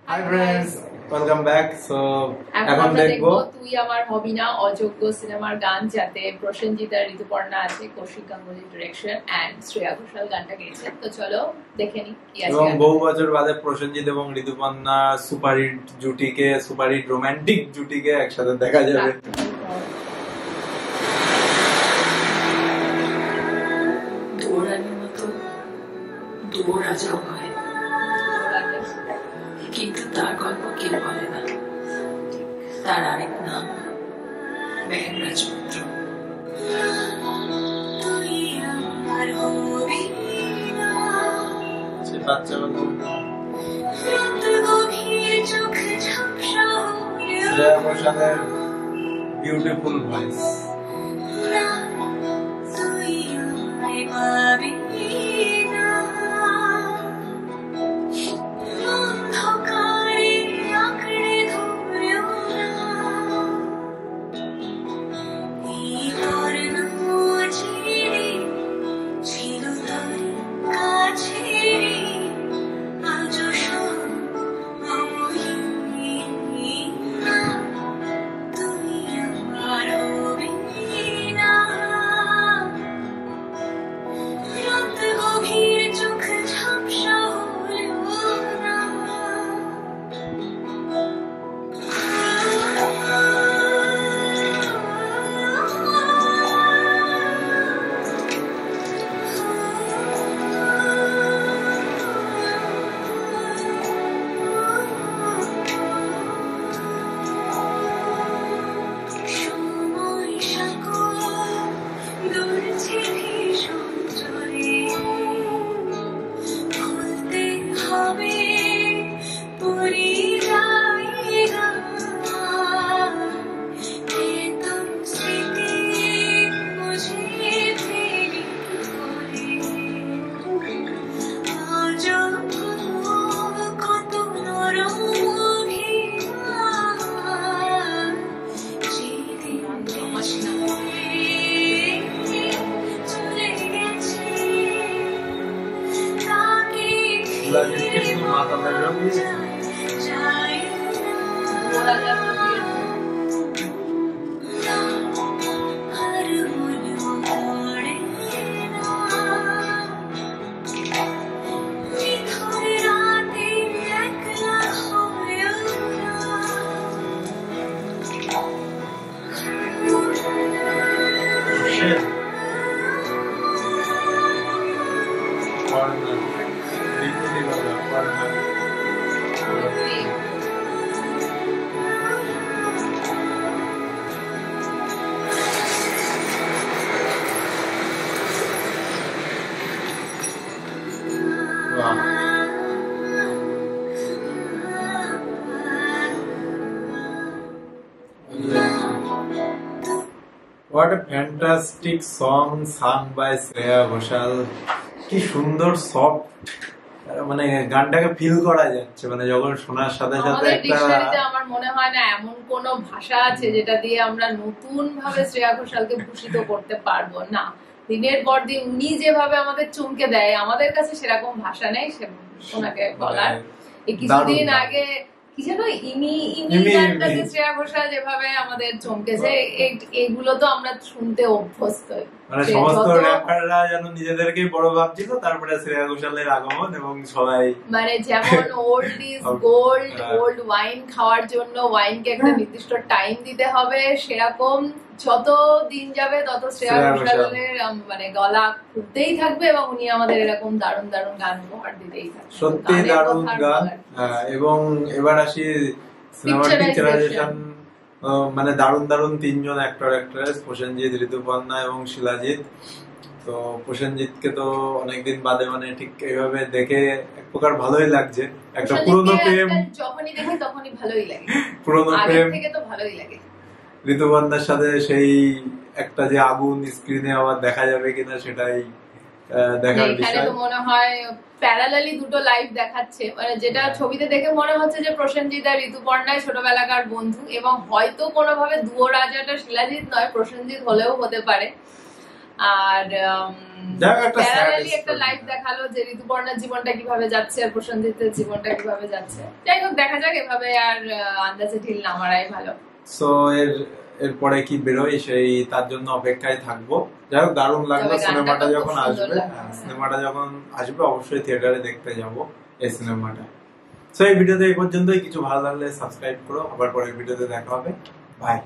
Hi friends, welcome back. So এখন দেখবো তুই আমার হবি না অযোগ্য সিনেমার গান, যাতে প্রসেনজিৎ আর ঋতুপর্ণা আছে, কৌশিক গাঙ্গুলির ডিরেকশন এন্ড শ্রেয়া ঘোষাল গানটা গেয়েছে। তো চলো দেখে নি কি আছে। এবং বহু বছর বাদে প্রসেনজিৎ এবং ঋতুপর্ণা সুপারহিট জুটিকে, সুপারহিট রোমান্টিক জুটিকে একসাথে দেখা যাবে। দৌড়ানোর মতো দৌড়া যাও হয়, কিন্তু তার গল্প কেউ বলে না। তার আরেক নাম মেহের রাজপুত্র। শ্রেয়া ঘোষালের beautiful voice. What a fantastic song sung by Shreya Ghoshal. কি সুন্দর সফট, মানে গানটাকে ফিল করা যাচ্ছে, মানে যখন শোনার সাথে সাথে একটা আমার মনে হয় না এমন কোন ভাষা আছে যেটা দিয়ে আমরা নতুন ভাবে শ্রেয়া ঘোষালকে ভূষিত করতে পারবো না। দিনের পর দিন উনি যেভাবে আমাদের চমকে দেয়, আমাদের কাছে সেরকম ভাষা নেই ওনাকে বলার। এই কিছুদিন আগে কি যেন ইমি গানটাতে শ্রেয়া ঘোষাল যেভাবে আমাদের চমকেছে, এগুলো তো আমরা শুনতে অভ্যস্ত। মানে সমস্ত র্যাপাররা যেন নিজেদেরকেই বড় ভাবছিল, তারপরে শ্রেয়া ঘোষালের আগমন এবং সবাই মানে যেমন old is gold, old wine খাওয়ার জন্য ওয়াইনকে একটা নির্দিষ্ট টাইম দিতে হবে, সেরকম যত দিন যাবে তত শ্রেয়া ঘোষালের মানে গলা খুলতেই থাকবে এবং উনি আমাদের এরকম দারুণ দারুণ গান উপহার দিতেই থাকবে। সত্যি দারুণ গান। এবং এবার আসি সিনেমার পিকচারাইজেশন, মানে দারুণ দারুণ তিনজন অ্যাক্টর অ্যাক্ট্রেস, প্রসেনজিৎ, ঋতুপর্ণা এবং শিলাজিৎ। তো প্রসেনজিৎকে তো অনেকদিন বাদে মানে ঠিক এইভাবে দেখে এক প্রকার ভালোই লাগছে। একটা পুরনো প্রেম, যখনই দেখি তখনই ভালোই লাগে, পুরনো প্রেম থেকে তো ভালোই লাগে। ঋতুপর্ণার সাথে সেই একটা যে আগুন স্ক্রিনে আবার দেখা যাবে কিনা সেটাই দেখার বিষয়। এখানে তো মনে হয় প্যারালালি দুটো লাইভ দেখাচ্ছে, মানে যেটা ছবিতে দেখে মনে হচ্ছে যে প্রসেনজিৎ আর ঋতুপর্ণায় ছোটবেলাকার বন্ধু, এবং হয়তো কোনোভাবে দুয়ো রাজাটা শিলাজিৎ নয়, প্রসেনজিৎ হলেও হতে পারে। আর যাক, একটা sad প্যারালালি একটা story। লাইফ দেখালো যে ঋতুপর্ণার জীবনটা কিভাবে যাচ্ছে আর প্রসেনজিতের জীবনটা কিভাবে যাচ্ছে। যাই হোক, দেখা যাক, এভাবে আর আন্দাজে ঢিল না মারাই ভালো। সো এরপরে কি বেরোয় সেই তার জন্য অপেক্ষায় থাকবো। যাই হোক, দারুণ লাগলো। তবে গানটা সিনেমাটা তো খুব যখন সুন্দর আসবে, লাগলো। সিনেমাটা যখন আসবে অবশ্যই থিয়েটারে দেখতে যাব এই সিনেমাটা। সো এই ভিডিওতে এই পর্যন্তই। কিছু ভালো লাগলে সাবস্ক্রাইব করো। আবার পরের ভিডিওতে দেখা হবে। বাই।